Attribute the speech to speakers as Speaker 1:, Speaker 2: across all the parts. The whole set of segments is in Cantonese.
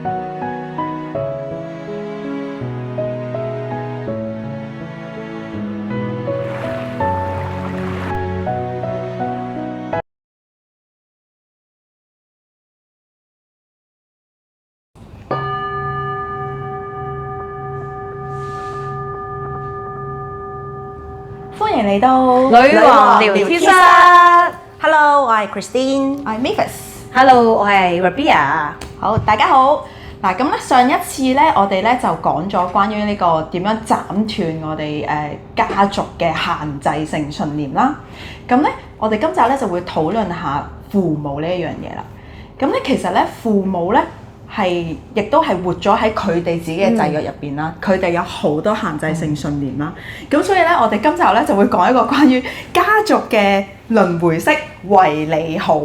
Speaker 1: 歡迎嚟到
Speaker 2: 女王聊天室。
Speaker 1: Hello， 我係 Christine， 我係
Speaker 2: Mavis。Hello， 我係 Rabia。
Speaker 1: 好，大家好。嗱，咁咧上一次咧，我哋咧就講咗關於呢個點樣斬斷我哋家族嘅限制性信念啦。咁咧，我哋今集咧就會討論下父母呢一樣嘢啦。咁咧，其實咧父母咧亦都係活咗喺佢哋自己嘅制約入邊啦。佢哋有好多限制性信念啦。咁所以咧，我哋今集咧就會講一個關於家族嘅輪迴式為你好。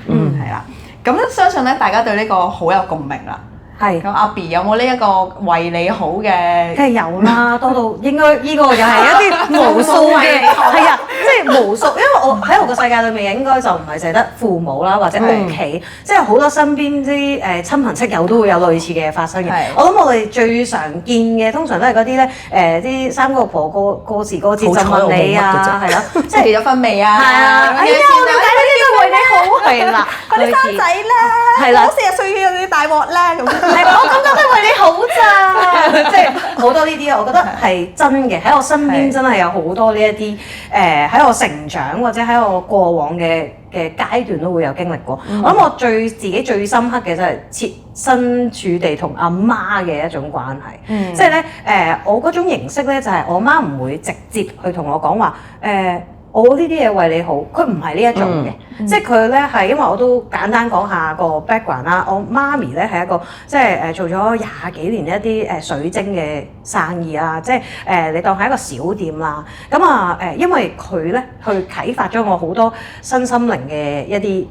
Speaker 1: 係啦。咁咧，相信咧大家對呢個好有共鳴啦。係。咁阿 B 有冇呢一個為你好嘅？
Speaker 2: 梗係有啦，多到應該呢個又係一啲無數嘅，係啊，即係無數。因為我喺我個世界裏面應該就唔係淨係得父母啦，或者屋企，即係好多身邊啲親朋戚友都會有類似嘅發生嘅。我諗我哋最常見嘅通常都係嗰啲咧啲三姑六婆過時過節就問你啊，係啦，即係結咗婚未啊？係啊，哎呀，我了解呢啲都為你好，係啦，
Speaker 1: 嗰啲生仔啦，
Speaker 2: 係啦，
Speaker 1: 我40歲要啲大鑊啦咁。
Speaker 2: 我咁覺得為你好咋，即係好多呢啲啊！我覺得係真嘅，喺我身邊真係有好多呢一啲喺我成長或者喺我過往嘅階段都會有經歷過。我諗我自己最深刻嘅就係設身處地同阿媽嘅一種關係。即係咧我嗰種形式咧就係我媽唔會直接去同我講話我呢啲嘢為你好，佢唔係呢一種嘅，即係佢咧係因為我都簡單講下個 background 啦。我媽咪咧係一個即係做咗20幾年一啲水晶嘅生意啦，即係你當係一個小店啦。咁因為佢咧去啟發咗我好多身心靈嘅一啲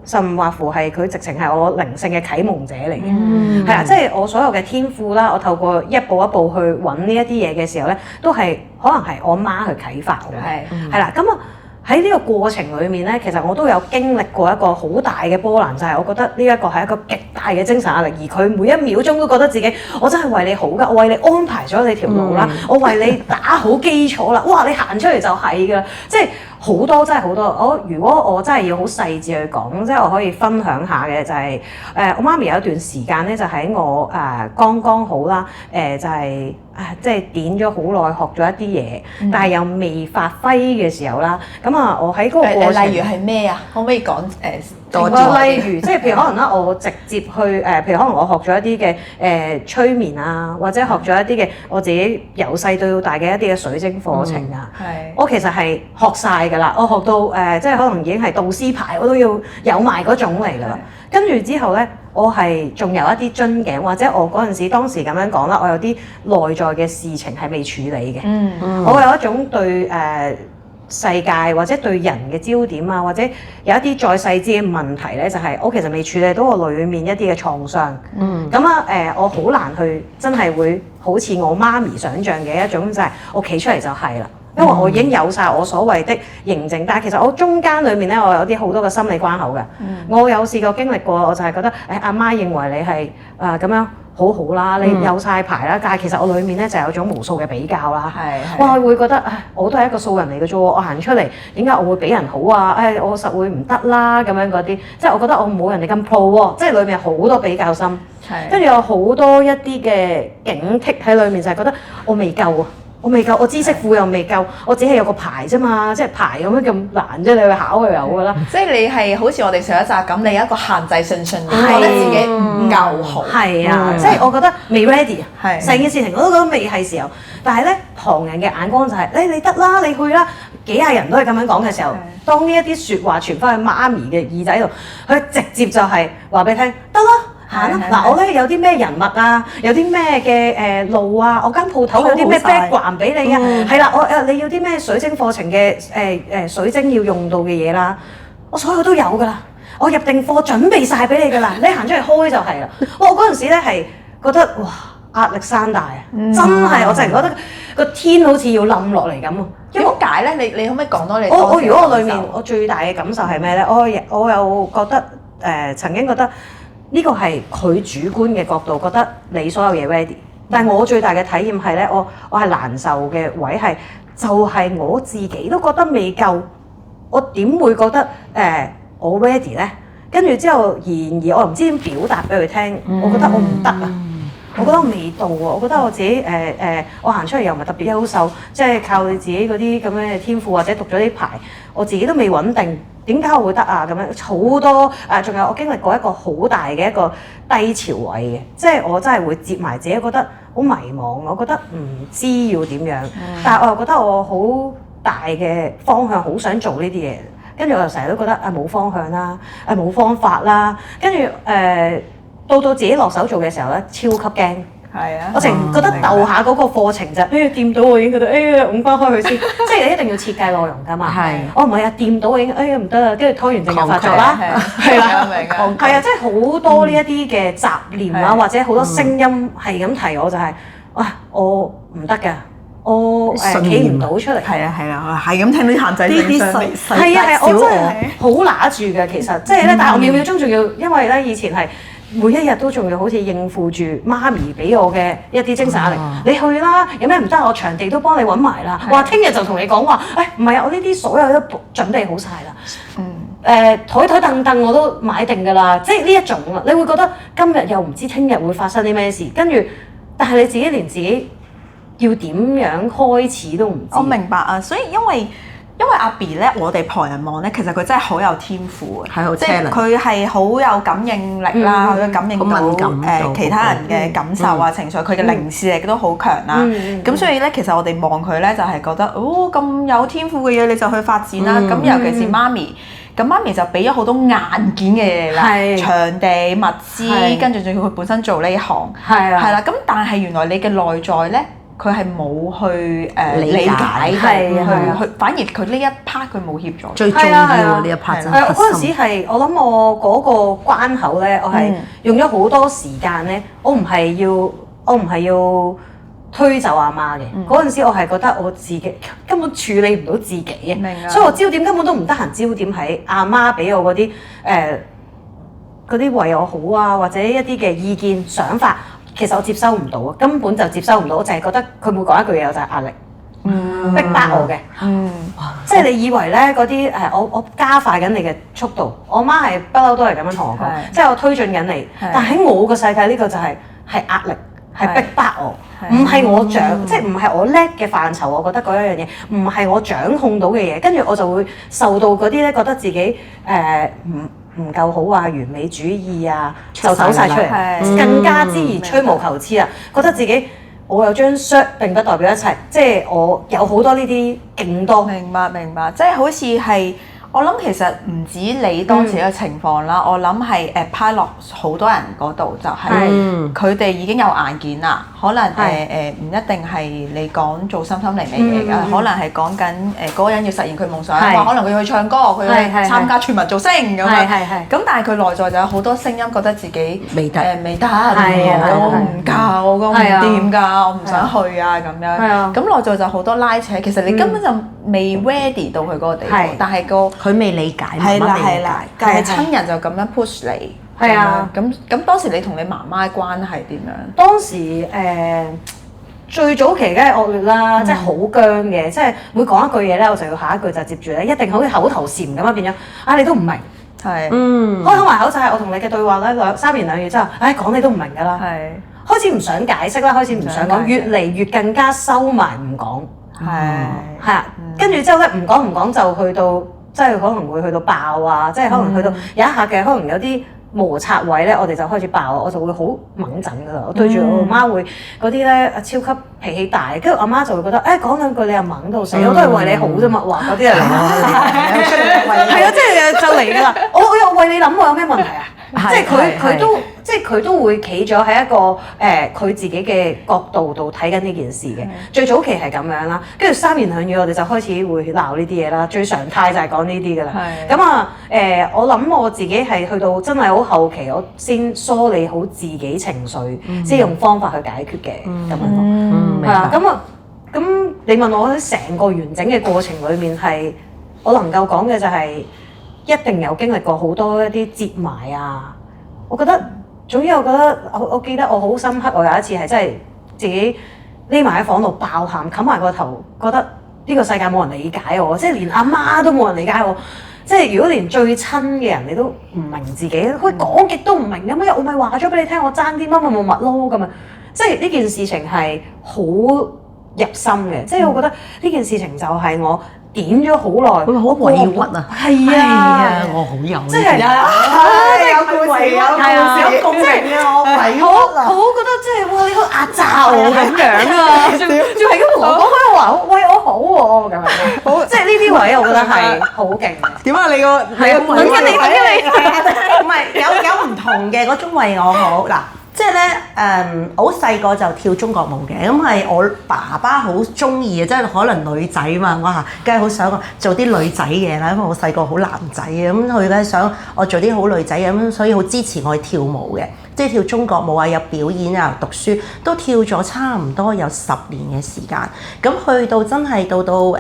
Speaker 2: 甚或乎係佢直情係我靈性嘅啟蒙者嚟嘅，係啊，即係我所有嘅天賦啦，我透過一步一步去揾呢一啲嘢嘅時候咧，都係可能係我媽去啟發我嘅，係啦，咁喺呢個過程裏面咧，其實我都有經歷過一個好大嘅波瀾，就係我覺得呢一個係一個極大嘅精神壓力，而佢每一秒鐘都覺得自己我真係為你好㗎，我為你安排咗你條路啦，我為你打好基礎啦，哇！你行出嚟就係㗎，即係。好多真係好多，如果我真係要好細緻去講，即係我可以分享下嘅就係我媽咪有一段時間咧，就喺我剛剛好啦，就係即係點咗好耐，學咗一啲嘢，但係又未發揮嘅時候啦，咁我喺嗰個過程，
Speaker 1: 例如係咩啊？可唔可以講
Speaker 2: 例如即係譬如可能啦，我直接去譬如可能我學咗一啲嘅催眠啊，或者學咗一啲嘅我自己由細到大嘅一啲嘅水晶課程啊，我其實係學晒㗎啦，我學到即係可能已經係導師牌，我都要有埋嗰種嚟㗎啦。跟住之後咧，我係仲有一啲樽頸，或者我嗰陣時當時咁樣講啦，我有啲內在嘅事情係未處理嘅。我有一種對世界或者對人嘅焦點啊，或者有一啲再細緻嘅問題咧，就係我其實未處理到我裡面一啲嘅創傷。我好難去真係會好似我媽咪想像嘅一種，就係我企出嚟就係啦。因為我已經有晒我所謂的認證，但係其實我中間裏面咧，我有啲好多嘅心理關口嘅。我有試過經歷過，我就係覺得阿媽認為你係咁樣好好啦，你有晒牌啦，但係其實我裏面咧就有種無數嘅比較啦。哇，會覺得我都係一個素人嚟嘅啫喎，我行出嚟點解我會比人好啊？我實會唔得啦咁樣嗰啲，即係我覺得我冇人哋咁 pro 喎，即係裏面好多比較心，跟住有好多一啲嘅警惕喺裏面，就係覺得我未夠啊。我未夠，我知識庫又未夠，我只係有個牌啫嘛，即係牌有咩咁難啫？你去考就有㗎啦。
Speaker 1: 即係你係好似我哋上一集咁，你有一個限制性信念，覺得自己唔夠好。係啊，
Speaker 2: 即係我覺得未 ready 啊，成件事情我都覺得未係時候。但係咧，旁人嘅眼光就係你得啦，你去啦，幾廿人都係咁樣講嘅時候，當呢一啲説話傳翻去媽咪嘅耳仔度，佢直接就係話俾你聽，得啦。嗱，我咧有啲咩人物啊，有啲咩嘅路啊，我間鋪頭有啲咩 background 俾你啊，係啦，你要啲咩水晶課程嘅水晶要用到嘅嘢啦，我所有都有㗎啦，我入定貨準備晒俾你㗎啦，你行出嚟開就係啦。我嗰陣時咧係覺得哇壓力山大啊，真係我真係覺得個天好似要冧落嚟咁啊！
Speaker 1: 點解咧？你可唔可以講多你？
Speaker 2: 我如果我裡面我最大嘅感受係咩咧？我有覺得曾經覺得。呢個係佢主觀嘅角度，覺得你所有嘢 ready。但係我最大嘅體驗係咧，我係難受嘅位係，就係我自己都覺得未夠，我點會覺得我 ready 咧？跟住之後，然而我又唔知點表達俾佢聽，我覺得我唔得啊！我覺得我未到喎，我覺得我自己我行出嚟又唔係特別優秀，即係靠你自己嗰啲咁樣嘅天賦或者讀咗啲牌，我自己都未穩定，點解我會得啊？咁樣好多仲有我經歷過一個好大嘅一個低潮位嘅，即係我真係會接埋自己，覺得好迷茫，我覺得唔知要點樣，但係我又覺得我好大嘅方向，好想做呢啲嘢，跟住我又成日都覺得冇方向啦，冇方法啦，跟住到自己落手做嘅時候咧，超級驚。
Speaker 1: 係啊，
Speaker 2: 我淨覺得鬥下嗰個課程就掂到我已經覺得五翻開佢先，即係你一定要設計內容㗎嘛。
Speaker 3: 係。
Speaker 2: 我唔係啊，掂到我已經唔得啦，跟住拖完症又發作啦。
Speaker 1: 係啦，明啊。
Speaker 2: 係啊，即係好多呢一啲嘅雜念啊，或者好多聲音係咁提我，就係我唔得㗎，我企唔到出嚟。
Speaker 1: 係啊，係咁聽到啲限制性信念。
Speaker 2: 係啊，我真係好揦住嘅，其實即係咧，但係我秒秒鐘仲要，因為咧以前係。每一日都仲要好似應付住媽咪俾我嘅一啲精神壓力，你去啦，有咩唔得我場地都幫你揾埋啦。話聽日就同你講話，唔係啊，我呢啲所有都準備好晒啦。台凳凳我都買定㗎啦，即係呢一種啊，你會覺得今日又唔知聽日會發生啲咩事，跟住但係你自己連自己要點樣開始都唔知。
Speaker 1: 我明白啊，所以因為阿 B 咧，我哋旁人望咧，其實佢真係好有天賦嘅，即係佢係好有感應力啦，好有感應到其他人嘅感受啊、情緒，佢嘅靈視力都好強啦。咁所以咧，其實我哋望佢咧就係覺得，咁有天賦嘅嘢你就去發展啦。咁尤其是媽咪，咁媽咪就俾咗好多硬件嘅嘢啦，場地、物資，跟住仲要佢本身做呢行，係啦。咁但係原來你嘅內在咧。佢係冇去理解，去反而佢呢一 part 佢冇協助。
Speaker 3: 最重要呢一 part 真係核心。
Speaker 2: 嗰陣時係我諗我嗰個關口咧，我係用咗好多時間咧。我唔係要推走阿媽嘅。嗰陣時我係覺得我自己根本處理唔到自己嘅，所以我焦點根本都唔得閒焦點喺阿媽俾我嗰啲為我好啊，或者一啲嘅意見想法。其實我接收唔到啊，根本就接收唔到，我淨係覺得佢每講一句嘢我就係壓力，逼迫我嘅。即係你以為咧嗰啲我加快緊你嘅速度，我媽係不嬲都係咁樣同我講，即係我推進緊你。但喺我個世界呢個就係壓力，係逼迫我，唔係我即係唔係我叻嘅範疇。我覺得嗰一樣嘢唔係我掌控到嘅嘢，跟住我就會受到嗰啲咧覺得自己唔夠好啊，完美主義啊，就走晒出嚟，更加之而吹毛求疵啊！覺得自己我有張 shirt 並不代表一切，即係我有好多呢啲勁多。
Speaker 1: 明白，即係好似係我諗其實唔止你當時嘅情況啦，我諗係派落好多人嗰度就係佢哋已經有硬件啦，可能唔一定係你講做心靈嘅嘢㗎，可能係講緊嗰個人要實現佢夢想，可能佢要去唱歌，佢要參加全民造星咁樣，咁但係佢內在就有好多聲音覺得自己未得，我唔夠，我唔掂㗎，我唔想去啊咁樣，咁內在就好多拉扯，其實你根本就未 ready 到佢嗰個地步，但係
Speaker 3: 佢未理解，
Speaker 1: 係啦，但係親人就咁樣 push 你，係啊，咁當時你同你媽媽關係點樣？
Speaker 2: 當時最早期梗係惡劣啦，即係好僵嘅，即係每講一句嘢咧，我就要下一句就接住咧，一定好似口頭禪咁樣變咗，你都唔明，係，開埋口就係我同你嘅對話咧，三言兩語之後，講你都唔明㗎啦，係，開始唔想解釋啦，開始唔想講，越嚟越更加收埋唔講，係啊，跟住之後咧唔講就去到。即係可能會去到爆啊！即係可能去到有一下嘅，可能有啲摩擦位咧，我哋就開始爆，我就會好猛陣㗎啦。我對住我媽會嗰啲咧超級脾氣大，跟住阿媽就會覺得講兩句你又猛到死，我都係為你好啫嘛！哇，嗰啲人係啊，即係就嚟㗎啦！我又為你諗，我有咩問題啊？即係佢都會企咗喺一個佢自己嘅角度度睇緊呢件事嘅。最早期係咁樣啦，跟住三言兩語我哋就開始會鬧呢啲嘢啦。最常態就係講呢啲㗎啦。咁啊我諗我自己係去到真係好後期，我先梳理好自己情緒，先用方法去解決嘅咁樣咯。係啊，咁你問我喺成個完整嘅過程裡面係我能夠講嘅就係。一定有經歷過好多一啲折埋啊！我覺得總之我覺得我記得我好深刻，我有一次係真係自己匿埋喺房度爆喊，冚埋個頭，覺得呢個世界冇人理解我，即係連阿媽都冇人理解我。即係如果連最親嘅人你都唔明自己，佢講極都唔明咁樣，我咪話咗俾你聽，我爭啲乜乜乜咯咁啊！即係呢件事情係好入心嘅，即係我覺得呢件事情就係我點咗好耐，
Speaker 3: 會好委屈啊！
Speaker 2: 係啊，
Speaker 3: 我好有
Speaker 2: 即係
Speaker 1: 有故事，有共鳴啊！我委屈啊！
Speaker 2: 好覺得即係哇，你好壓榨我咁樣啊！仲係咁同我講開話，喂我好喎咁樣，好即係呢啲位我覺得係好勁嘅。
Speaker 1: 點啊？你個
Speaker 2: 係啊，等緊你，
Speaker 4: 唔係有唔同嘅嗰種為我好嗱，即係咧我好細個就跳中國舞嘅，咁係我爸爸好中意嘅，即係可能女仔嘛，我嚇梗係好想做啲女仔嘢啦，因為我細個好男仔嘅，咁佢梗係想我做啲好女仔嘅，咁所以好支持我去跳舞嘅，即係跳中國舞啊，有表演啊，讀書都跳咗差唔多有10年嘅時間，咁去到真係到讀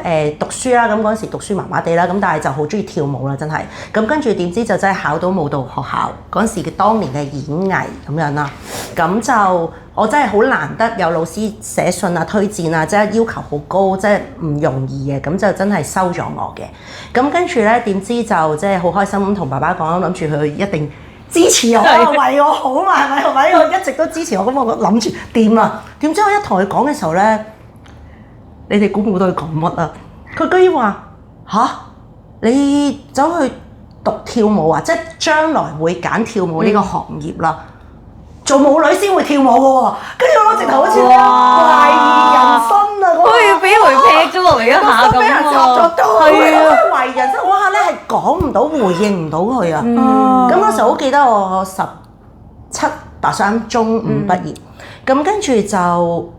Speaker 4: 書啦，咁嗰陣時讀書麻麻地啦，咁但係就好中意跳舞啦，真係，咁跟住點知就真係考到舞蹈學校嗰陣時嘅當年嘅演藝咁樣啦。咁就我真係好難得有老師寫信啊、推薦啊，即係要求好高，即係唔容易嘅，咁就真係收咗我嘅。咁跟住咧，點知就即係好開心咁同爸爸講，諗住佢一定支持我，為我好嘛，係咪？我一直都支持我，咁我諗住掂啦。點知我一同佢講嘅時候咧，你哋估唔估到佢講乜啊？佢居然話吓，你走去讀跳舞啊，即係將來會揀跳舞呢個行業啦。做舞女先會跳舞嘅喎，跟住我直頭好似懷疑人生啊！
Speaker 2: 好似俾雷劈咗落嚟一下咁喎，
Speaker 4: 係啊，懷疑人生嗰下咧係講唔到、回應唔到佢啊！咁嗰時好記得我17、8歲中五畢業，咁跟住就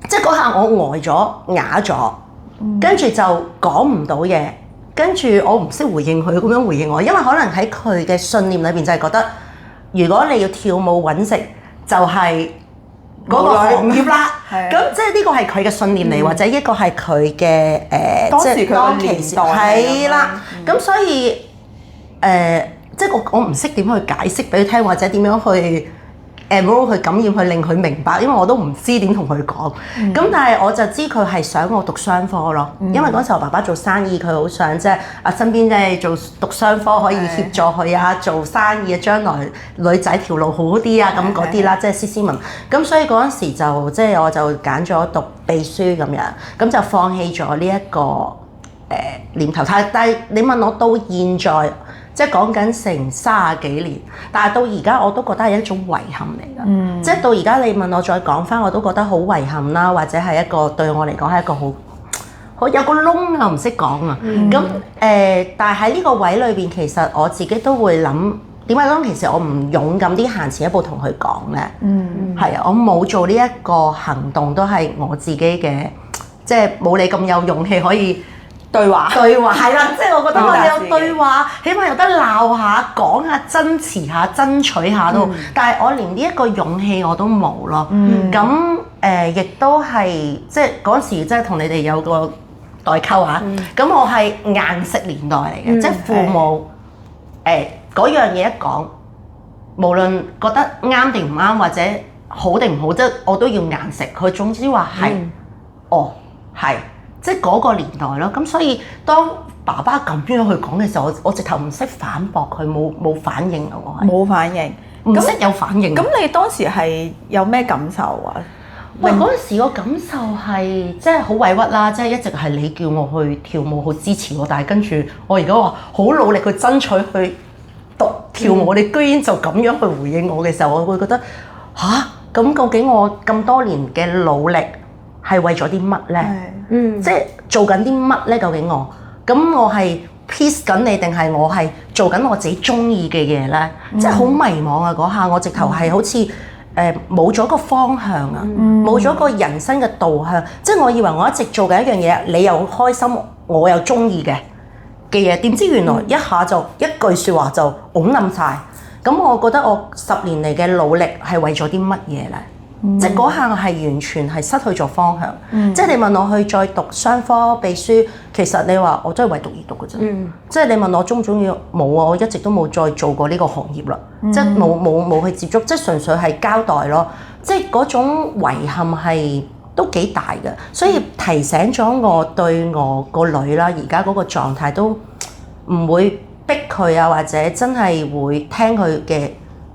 Speaker 4: 即係嗰下我呆咗、啞咗，跟住就講唔到嘢，跟住我唔識回應佢咁樣回應我，因為可能喺佢嘅信念裏邊就係覺得。如果你要跳舞揾食，就係嗰個行業啦。咁即係呢個係佢嘅信念嚟，或者一個係佢嘅
Speaker 1: 當時佢嘅年代
Speaker 4: 係啦。咁所以即係我唔識點去解釋俾佢聽，或者點樣去去感染去令佢明白，因為我都唔知點同佢講。咁但係我就知佢係想我讀商科咯，因為嗰時候爸爸做生意，佢好想即係身邊即係做讀商科可以協助佢啊，做生意啊，將來女仔條路好啲啊，咁嗰啲啦，即係斯文。咁所以嗰陣時就即係我就揀咗讀秘書咁樣，咁就放棄咗呢一個念頭。但係你問我到現在。即係講緊成30幾年，但係到而家我都覺得係一種遺憾嚟㗎。即係到而家你問我再講返，我都覺得好遺憾啦，或者係一個對我嚟講係一個好有個窿啊，唔識講啊。咁但係喺呢個位裏邊，其實我自己都會諗點解當其實我唔勇敢啲行前一步同佢講咧？係啊，我冇做呢一個行動，都係我自己嘅，即係冇你咁有勇氣可以。對話係啦，即係我覺得我哋有對話，起碼有得鬧下、講下、爭持下、爭取下都。但係我連呢一個勇氣我都冇咯。咁亦都係即係嗰時即係同你哋有個代溝嚇。咁我係硬食年代嚟嘅，即係父母嗰樣嘢一講，無論覺得啱定唔啱或者好定唔好，即係我都要硬食。佢總之話係，係。即係嗰個年代咯，咁所以當爸爸咁樣去講嘅時候，我直頭唔識反駁佢，冇反應啊！我係冇反應，唔識有反應。
Speaker 1: 咁你當時係有咩感受啊？
Speaker 4: 喂，嗰陣時個感受係即係好委屈啦，即係一直係你叫我去跳舞，好支持我，但係跟住我而家話好努力去爭取去讀跳舞，你居然就咁樣去回應我嘅時候，我會覺得吓？咁究竟我咁多年嘅努力係為咗啲乜咧？即係做緊啲乜咧？究竟我係 please 緊你定係我係做緊我自己中意嘅嘢咧？即係好迷茫啊！嗰下我直頭係好似冇咗個方向啊，冇咗個人生嘅導向。即係我以為我一直做緊一樣嘢，你又開心，我又中意嘅嘢，點知原來一下就一句説話就拱冧晒。咁我覺得我10年嚟嘅努力係為咗啲乜嘢咧？即係嗰下我係完全係失去咗方向。即係你問我去再讀商科秘書，其實你話我真係為讀而讀嘅啫。即係你問我中唔中意，冇啊！我一直都冇再做過呢個行業啦。即係冇去接觸，即係純粹係交代咯。即係嗰種遺憾係都幾大嘅，所以提醒咗我對我個女啦，而家嗰個狀態都唔會逼佢啊，或者真係會聽佢嘅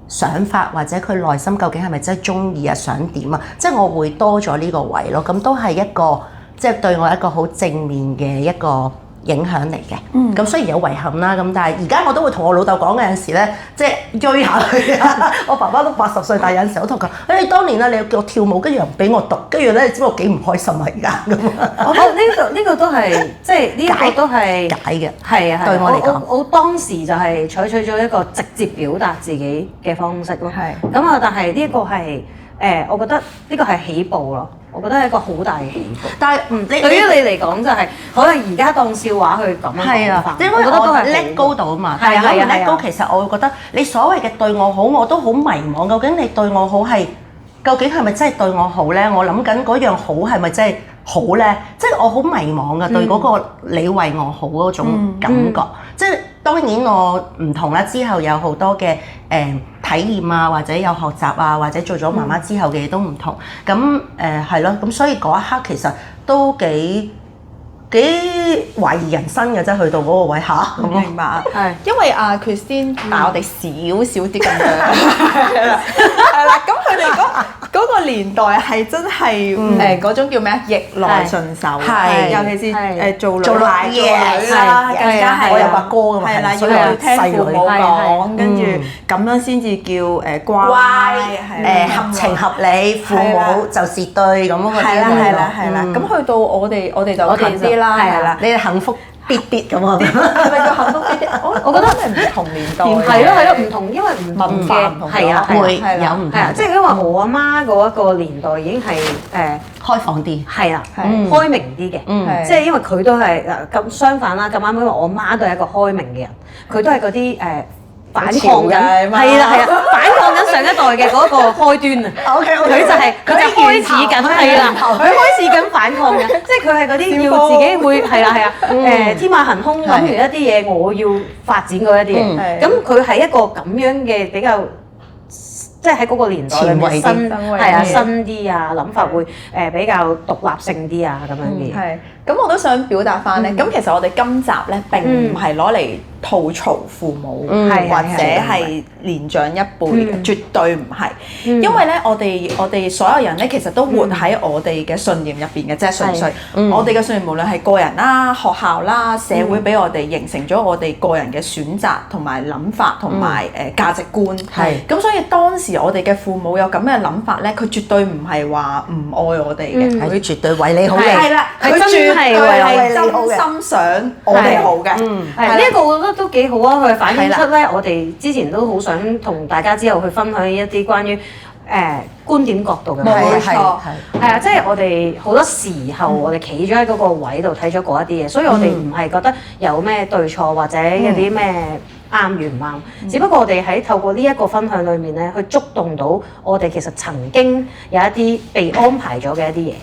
Speaker 4: 想法，或者佢內心究竟係咪真係中意啊，想點啊？即係我會多咗呢個位咯，咁都係一個即係對我一個好正面嘅一個影響嚟嘅。咁雖然有遺憾啦，咁但係而家我都會同我老豆講，有陣時咧，即係追下佢啊。我爸爸都80歲，但係有陣時我同佢講：當年你叫我跳舞，跟住又唔俾我讀，跟住咧，你知我幾唔開心啊！而家咁
Speaker 2: 我覺得呢個都係即係呢個都係
Speaker 4: 解嘅，
Speaker 2: 係啊，
Speaker 4: 對我嚟講，
Speaker 2: 我當時就係採取咗一個直接表達自己嘅方式咯。係咁啊，但係呢一個係我覺得呢個係起步咯。我覺得係一個好大嘅起步，
Speaker 4: 但係
Speaker 2: 對於你嚟講就係可能而家當笑話去咁樣講法，
Speaker 4: 因為我覺得都係叻高度啊嘛。但係如果叻高，其實我會覺得你所謂嘅對我好，我都好迷茫。究竟你對我好係究竟係咪真係對我好咧？我諗緊嗰樣好係咪真係好咧？即係我好迷茫嘅對嗰個你為我好嗰種感覺。即係當然我唔同啦，之後有好多嘅體驗啊，或者有學習啊，或者做咗媽媽之後嘅嘢都唔同。咁係咯，咁所以嗰一刻其實都幾懷疑人生嘅，即係去到嗰個位下。
Speaker 1: 明白，係因為Christine大我哋少少啲咁樣，係啦，咁佢哋嗰個年代係真係嗰種叫咩啊？逆來順受，係尤其是做奶嘢啦，更加係
Speaker 4: 我有個哥㗎嘛，
Speaker 1: 係啦，要聽父母講，跟住咁樣先至叫乖，
Speaker 4: 合情合理，父母就是對咁嗰啲。
Speaker 1: 係啦，咁去到我哋就近啲啦，係啦，
Speaker 4: 你哋幸福必咁啊？
Speaker 1: 係咪叫幸福啲？我覺得係唔同年代，
Speaker 2: 係咯，唔同，因為唔同嘅
Speaker 1: 唔同
Speaker 2: 係啊，
Speaker 4: 會有唔同，
Speaker 2: 即係因為我阿媽嗰一個年代已經係
Speaker 4: 開放啲，
Speaker 2: 係啦，開明啲嘅，即係因為佢都係咁相反啦，咁啱因為我媽都係一個開明嘅人，佢都係嗰啲反抗緊，係啦，反抗緊上一代嘅嗰個開端啊！佢就開始緊，係啦，佢開始緊反抗緊，即係佢係嗰啲要自己會係啦，天馬行空諗完一啲嘢，我要發展嗰一啲嘢。咁佢係一個咁樣嘅比較，即係喺嗰個年代裏面新啲啊，諗法會比較獨立性啲啊咁樣嘅。
Speaker 1: 係，咁我都想表達翻咧。咁其實我哋今集咧並唔係攞嚟吐槽父母，或者係年長一輩嘅，絕對唔係。因為咧，我哋所有人咧，其實都活喺我哋嘅信念入邊嘅，即係純粹我哋嘅信念，無論係個人啦、學校啦、社會俾我哋形成咗我哋個人嘅選擇同埋諗法同埋價值觀。係。咁所以當時我哋嘅父母有咁嘅諗法咧，佢絕對唔係話唔愛我哋嘅，
Speaker 4: 佢絕對為你好嘅。
Speaker 1: 係啦，佢絕對係真心想我哋好嘅。
Speaker 2: 係呢一個我覺得都幾好啊！佢反映出咧，我哋之前都好想同大家之後去分享一啲關於觀點角度嘅。
Speaker 1: 冇錯，
Speaker 2: 係啊，即係我哋好多時候我哋企咗喺嗰個位度睇咗嗰一啲嘢，所以我哋唔係覺得有咩對錯或者有啲咩啱與唔啱，只不過我哋喺透過呢一個分享裏面咧，去觸動到我哋其實曾經有一啲被安排咗嘅一啲嘢。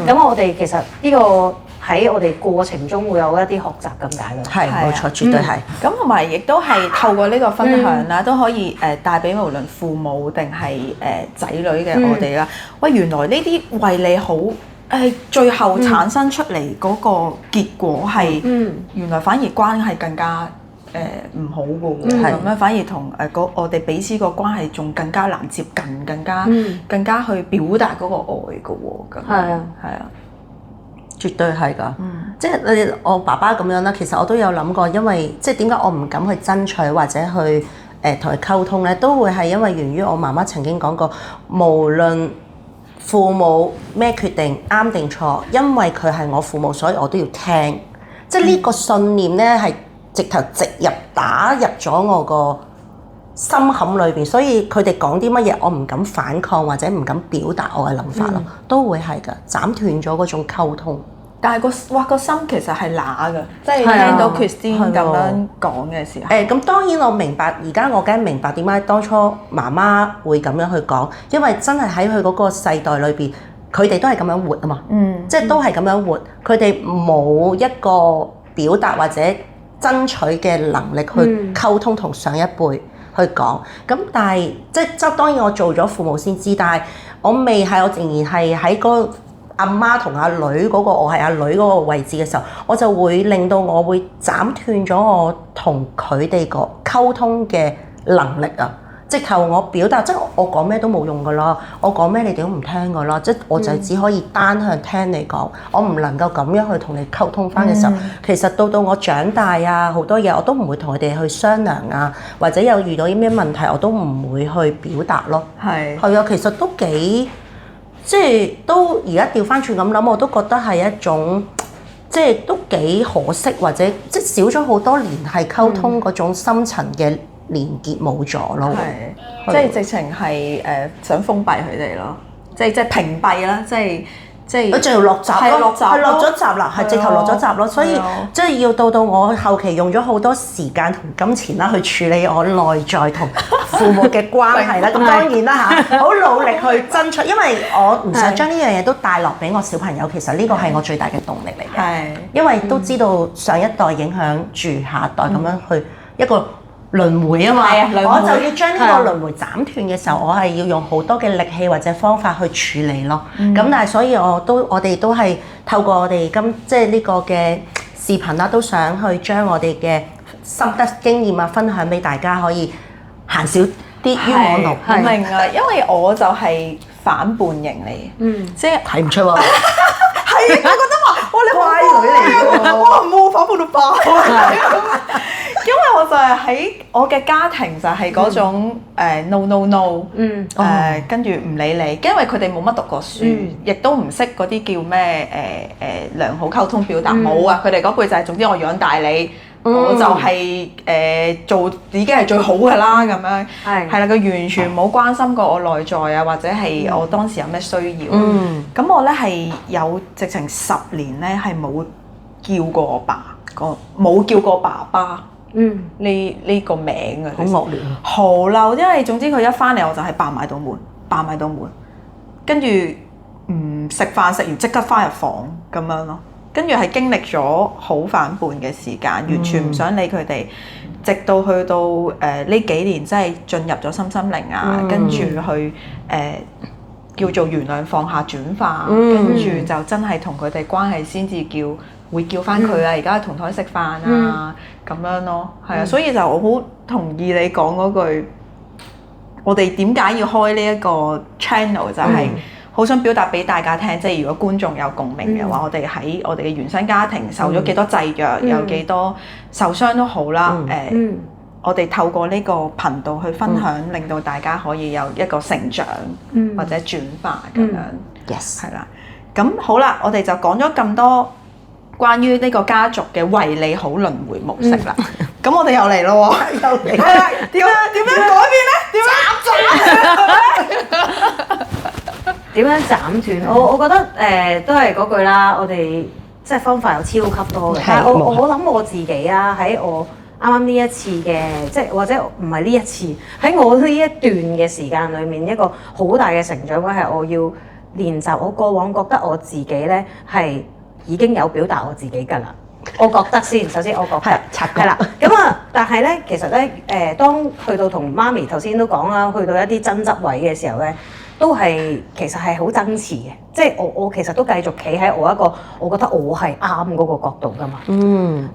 Speaker 2: 咁我哋其實呢個喺我哋過程中會有一啲學習咁解咯。
Speaker 4: 係冇錯，絕對係。
Speaker 1: 咁同埋亦都係透過呢個分享啦，都可以帶俾無論父母定係仔女嘅我哋啦。喂，原來呢啲為你好，最後產生出嚟嗰個結果係，原來反而關係更加唔好嘅喎，咁樣反而同我哋彼此個關係仲更加難接近，更加去表達嗰個愛嘅喎，咁係啊，
Speaker 4: 絕對係㗎，即係我爸爸咁樣啦。其實我都有諗過，因為即係點解我唔敢去爭取或者去同佢溝通咧，都會係因為源於我媽媽曾經講過，無論父母咩決定啱定錯，因為佢係我父母，所以我都要聽。即係呢個信念咧係直頭打入咗我個心坎裏邊，所以佢哋講啲乜嘢，我唔敢反抗或者唔敢表達我嘅諗法咯，都會係㗎，斬斷咗嗰種溝通。
Speaker 1: 但係個心其實係乸嘅，即係
Speaker 2: 係啊
Speaker 1: 聽到 Christine
Speaker 4: 係啊
Speaker 1: 咁樣講嘅時候。
Speaker 4: 咁當然我明白，而家我梗係明白點解當初媽媽會咁樣去講，因為真係喺佢嗰個世代裏邊，佢哋都係咁樣活啊嘛，即係都係咁樣活，佢哋冇一個表達或者爭取嘅能力去溝通同上一輩去講。咁但係即當然我做咗父母先知，但係我未係，我仍然係喺嗰阿媽同阿女嗰個，我係阿女嗰個位置嘅時候，我就會令到我會斬斷咗我同佢哋個溝通嘅能力啊！直頭我表達，即係我講咩都冇用噶啦，我講咩你哋都唔聽噶啦，即係我就只可以單向聽你講，我唔能夠咁樣去同你溝通翻嘅時候，其實到我長大啊，好多嘢我都唔會同佢哋去商量啊，或者有遇到啲咩問題我都唔會去表達咯。係啊，其實都幾即係都而家調翻轉咁諗，我都覺得係一種即係都幾可惜，或者即係少咗好多聯繫溝通嗰種深層嘅連結冇咗咯。
Speaker 1: 即係直情係想封閉佢哋咯，即係屏蔽啦，即係佢就落閘咯，係落咗閘啦，係直頭落咗閘咯，所以即係要到我後期用咗好多時間同金錢啦，去處理我內在同父母嘅關係啦。咁當然啦嚇，好努力去爭取，因為我唔想將呢樣嘢都帶落俾我小朋友。其實呢個係我最大嘅動力嚟嘅，因為都知道上一代影響住下一代咁樣去一個輪迴啊嘛，我就要將呢個輪迴斬斷嘅時候，我係要用好多嘅力氣或者方法去處理咯。咁但係所以我哋都係透過我哋即係呢個嘅視頻啦，都想去將我哋嘅心得經驗啊分享俾大家，可以行少啲冤枉路。明啊，因為我就係反叛型嚟，即係
Speaker 4: 睇唔出喎。
Speaker 1: 係，我覺得話，哇你
Speaker 4: 乖女嚟㗎，
Speaker 1: 哇冇反叛到爆。因為我就係喺我嘅家庭就係嗰種no no no，跟住唔理你，因為佢哋冇乜讀過書，亦都唔識嗰啲叫咩良好溝通表達，冇啊！佢哋嗰句就係總之我養大你，我就係做已經係最好㗎啦咁樣，係啦，佢完全冇關心過我內在啊，或者係我當時有咩需要。咁我咧係有直情10年咧係冇叫過我爸，冇叫過爸爸。呢個名啊，
Speaker 4: 好惡劣啊！
Speaker 1: 好嬲，因為總之佢一翻嚟我就係扮埋道門，跟住食飯食完即刻翻入房咁樣咯，跟住係經歷咗好反叛嘅時間，完全唔想理佢哋，直到去到呢幾年真係進入咗身心靈啊，跟住去叫做原諒放下轉化，跟住就真係同佢哋關係先至會叫翻佢啊！而家同台食飯啊，咁樣咯，係啊，所以就我好同意你講嗰句，我哋點解要開呢一個 channel， 就係好想表達俾大家聽，即係如果觀眾有共鳴嘅話，我哋喺我哋嘅原生家庭受咗幾多制約，有幾多受傷都好啦，我哋透過呢個頻道去分享，令到大家可以有一個成長或者轉化咁樣，yes，係啦，咁好啦，我哋就講咗咁多關於呢個家族嘅為你好輪迴模式啦，咁我哋又嚟咯喎，又嚟，點樣改變咧？
Speaker 2: 點樣斬斷？我覺得都係嗰句啦，我哋即係方法有超級多嘅。但係我諗我自己啊，喺我啱啱呢一次嘅，即係或者唔係呢一次，喺我呢一段嘅時間裏面，一個好大嘅成長位係我要練習。我過往覺得我自己咧係已經有表達我自己㗎啦，我覺得先，首先我覺得係啦，咁啊，但係咧，其實咧，當去到同媽咪頭先都講啦，去到一啲爭執位嘅時候咧，都係其實係好爭持嘅，即係我其實都繼續企喺我一個我覺得我係啱嗰個角度㗎嘛。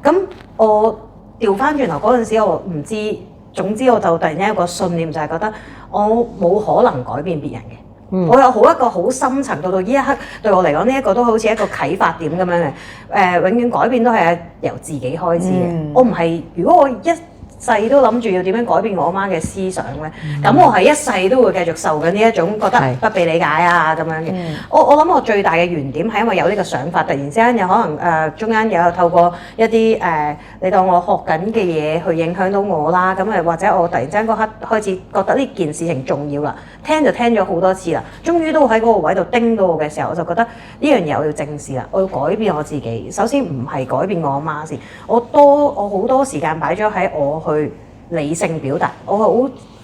Speaker 2: 咁我調翻轉頭嗰陣時，我唔知，總之我就突然間有個信念就係覺得我冇可能改變別人嘅。我有一個好深層到呢一刻對我嚟講，呢一個都好似一個啟發點咁樣嘅。永遠改變都係由自己開始嘅。我唔係，如果我一世都諗住要點樣改變我媽嘅思想咧？咁我係一世都會繼續受緊呢一種覺得不被理解啊咁樣嘅。我諗我最大嘅原點係因為有呢個想法，突然之間有可能中間有透過一啲你當我學緊嘅嘢去影響到我啦，咁或者我突然之間嗰刻開始覺得呢件事情重要啦，聽就聽咗好多次啦，終於都喺嗰個位度叮到我嘅時候，我就覺得呢樣嘢我要正視啦，我要改變我自己。首先唔係改變我阿媽先，我好多時間擺咗喺我去理性表達，我好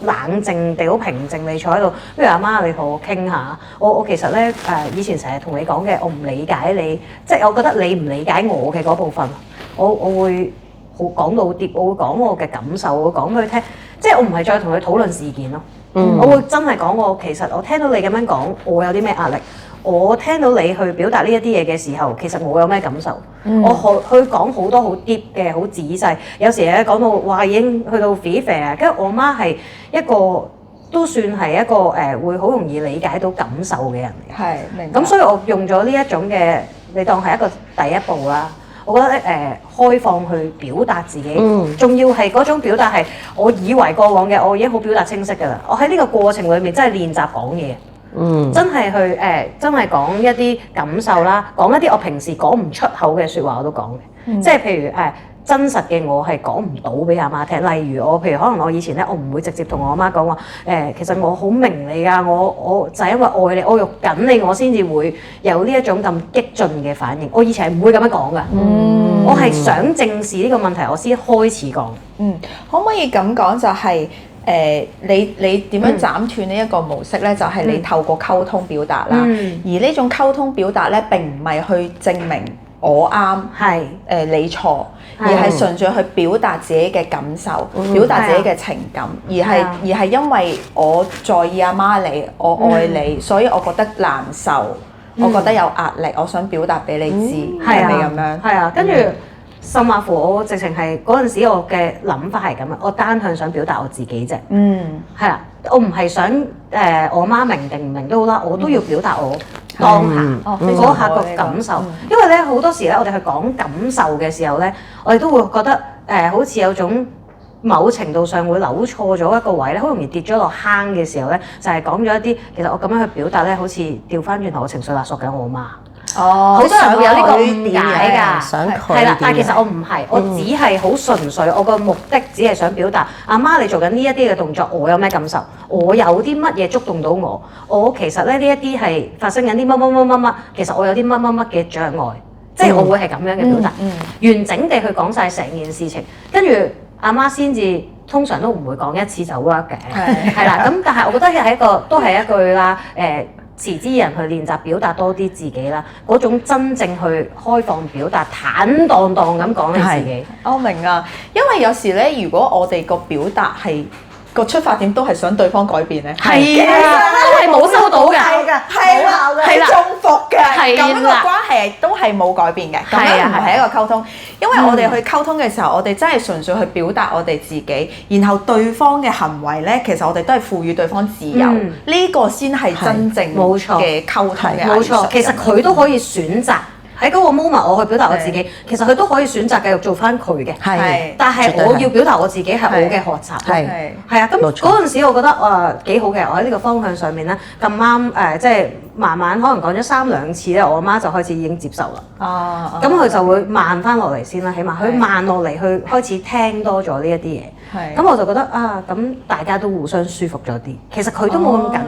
Speaker 2: 冷靜地、好平靜地坐喺度。不如阿媽，你同我傾下。我其實咧以前成日同你講嘅，我唔理解你，即係我覺得你唔理解我嘅嗰部分，我會好講到好啲，我會講我嘅感受，我會講俾佢聽。即係我唔係再同佢討論事件咯，我會真係講其實我聽到你咁樣講，我有啲咩壓力。我聽到你去表達呢一啲嘢嘅時候，其實我有咩感受？我去講好多好 deep 嘅、好仔細。有時咧講到哇已經去到肥肥啊，跟住我媽係一個都算係一個會好容易理解到感受嘅人嚟嘅。
Speaker 1: 係，明白。
Speaker 2: 咁所以我用咗呢一種嘅，你當係一個第一步啦。我覺得開放去表達自己，仲要係嗰種表達係我以為過往嘅我已經好表達清晰㗎啦。我喺呢個過程裏面真係練習講嘢。真係去真係講一啲感受啦，講一啲我平時講唔出口嘅説話我都講嘅，即係譬如真實嘅我係講唔到俾阿媽聽。例如我譬如可能我以前咧，我唔會直接同我阿媽講話其實我好明你㗎，我就係因為愛你，我肉緊你，我先至會有呢一種咁激進嘅反應。我以前係唔會咁樣講㗎，我係想正視呢個問題，我先開始講。
Speaker 1: 可唔可以咁講就係？你點樣斬斷呢一個模式咧？就係你透過溝通表達啦，而呢種溝通表達咧並唔係去證明我啱，你錯，而係純粹去表達自己嘅感受，表達自己嘅情感，而係因為我在意阿媽你，我愛你，所以我覺得難受，我覺得有壓力，我想表達俾你知，係咪咁樣？
Speaker 2: 係啊，跟住。甚或乎我直情係嗰陣時，我嘅諗法係咁啊！我單向想表達我自己啫，係啦，我唔係想我媽明定唔明都好啦，我都要表達我當下嗰下個感受。因為咧好多時咧，我哋去講感受嘅時候咧，我哋都會覺得好似有種某程度上會扭錯咗一個位咧，好容易跌咗落坑嘅時候咧，就係講咗一啲其實我咁樣去表達咧，好似調翻轉頭，我情緒勒索緊我媽。好多人會有呢個誤解㗎，係啦，但係其實我唔係，我只係好純粹，我個目的只係想表達阿媽你做緊呢一啲嘅動作，我有咩感受？我有啲乜嘢觸動到我？我其實咧呢一啲係發生緊啲乜，其實我有啲乜嘅障礙，即係我會係咁樣嘅表達，完整地去講晒成件事情，跟住阿媽先至通常都唔會講一次就 work 嘅，係啦，咁但係我覺得係都係一句啦，持之以人去練習表達多啲自己啦，嗰種真正去開放表達、坦蕩蕩咁講你自己。
Speaker 1: 我明啊，因為有時咧，如果我哋個表達係個出發點都係想對方改變咧，
Speaker 2: 係啊，都係冇收到㗎，
Speaker 1: 係啦，中伏嘅，咁呢個關係都係冇改變嘅，咁樣唔係一個溝通。因為我哋去溝通嘅時候，我哋真係純粹去表達我哋自己，然後對方嘅行為咧，其實我哋都係賦予對方自由，呢個先係真正嘅溝通嘅。
Speaker 2: 冇錯，其實佢都可以選擇。喺嗰個 moment 我去表達我自己，其實佢都可以選擇繼續做翻佢嘅，但係我要表達我自己係我嘅學習，係啊，咁嗰陣時我覺得幾好嘅，我喺呢個方向上面咧咁啱即係慢慢可能講咗3-2次咧，我阿媽就開始已經接受啦，咁佢就會慢翻落嚟先啦，起碼佢慢落嚟去開始聽多咗呢一啲嘢，咁我就覺得咁大家都互相舒服咗啲，其實佢都冇咁緊。